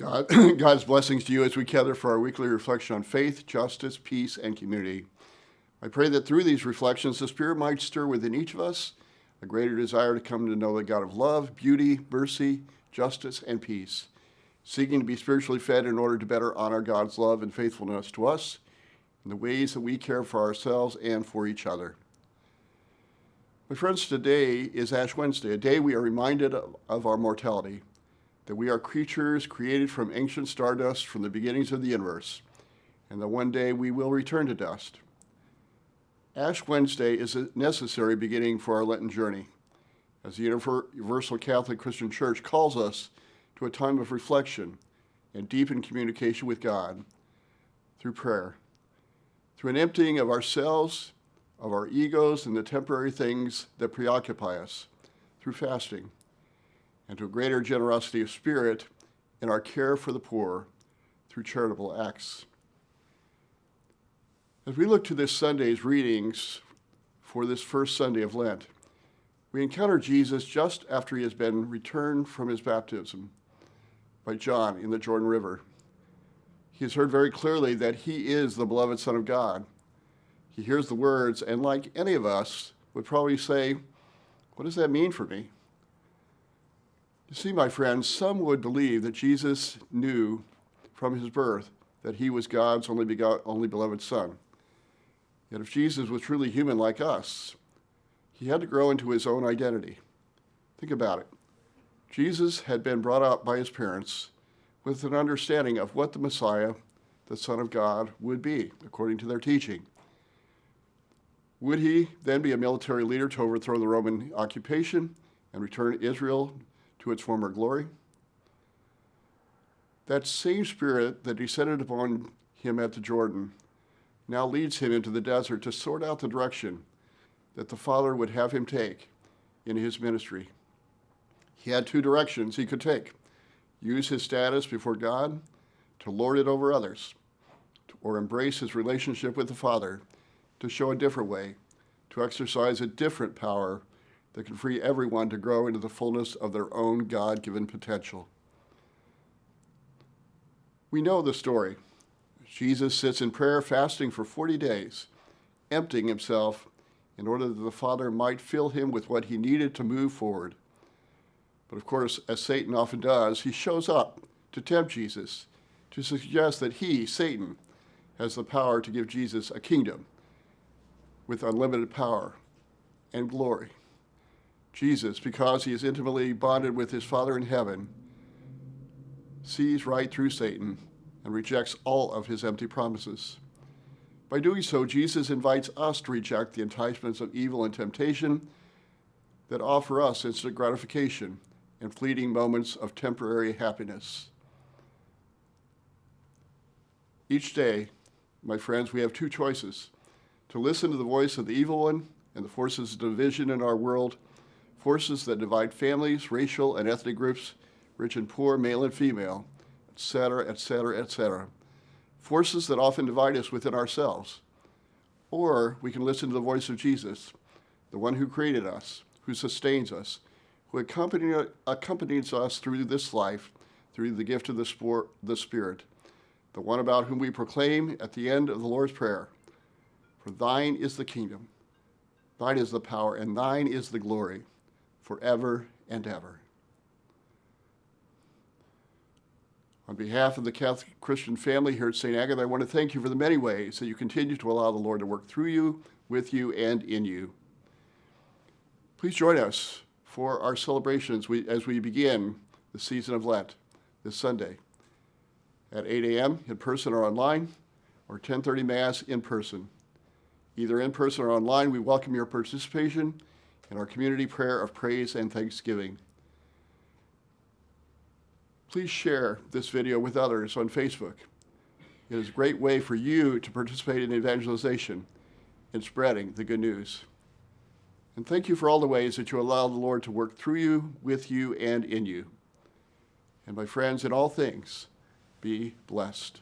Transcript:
God, God's blessings to you as we gather for our weekly reflection on faith, justice, peace, and community. I pray that through these reflections, the Spirit might stir within each of us a greater desire to come to know the God of love, beauty, mercy, justice, and peace, seeking to be spiritually fed in order to better honor God's love and faithfulness to us in the ways that we care for ourselves and for each other. My friends, today is Ash Wednesday, a day we are reminded of our mortality, that we are creatures created from ancient stardust from the beginnings of the universe, and that one day we will return to dust. Ash Wednesday is a necessary beginning for our Lenten journey, as the Universal Catholic Christian Church calls us to a time of reflection and deepened communication with God through prayer, through an emptying of ourselves, of our egos, and the temporary things that preoccupy us, through fasting, and to a greater generosity of spirit in our care for the poor through charitable acts. As we look to this Sunday's readings for this first Sunday of Lent, we encounter Jesus just after he has been returned from his baptism by John in the Jordan River. He has heard very clearly that he is the beloved Son of God. He hears the words, and like any of us, would probably say, "What does that mean for me?" You see, my friends, some would believe that Jesus knew from his birth that he was God's only beloved Son. Yet if Jesus was truly human like us, he had to grow into his own identity. Think about it. Jesus had been brought up by his parents with an understanding of what the Messiah, the Son of God, would be, according to their teaching. Would he then be a military leader to overthrow the Roman occupation and return Israel to its former glory? That same spirit that descended upon him at the Jordan now leads him into the desert to sort out the direction that the Father would have him take in his ministry. He had two directions he could take: use his status before God to lord it over others, or embrace his relationship with the Father to show a different way, to exercise a different power that can free everyone to grow into the fullness of their own God-given potential. We know the story. Jesus sits in prayer, fasting for 40 days, emptying himself in order that the Father might fill him with what he needed to move forward. But of course, as Satan often does, he shows up to tempt Jesus, to suggest that he, Satan, has the power to give Jesus a kingdom with unlimited power and glory. Jesus, because he is intimately bonded with his Father in heaven, sees right through Satan and rejects all of his empty promises. By doing so, Jesus invites us to reject the enticements of evil and temptation that offer us instant gratification and fleeting moments of temporary happiness. Each day, my friends, we have two choices: to listen to the voice of the evil one and the forces of division in our world, forces that divide families, racial and ethnic groups, rich and poor, male and female, etc., etc., etc. Forces that often divide us within ourselves. Or we can listen to the voice of Jesus, the one who created us, who sustains us, who accompanies us through this life, through the gift of the Spirit, the one about whom we proclaim at the end of the Lord's Prayer, "For thine is the kingdom, thine is the power, and thine is the glory, forever and ever." On behalf of the Catholic Christian family here at St. Agatha, I want to thank you for the many ways that you continue to allow the Lord to work through you, with you, and in you. Please join us for our celebrations as we begin the season of Lent this Sunday at 8 a.m. in person or online, or 10:30 Mass in person. Either in person or online, we welcome your participation in our community prayer of praise and thanksgiving. Please share this video with others on Facebook. It is a great way for you to participate in evangelization and spreading the good news. And thank you for all the ways that you allow the Lord to work through you, with you, and in you. And my friends, in all things, be blessed.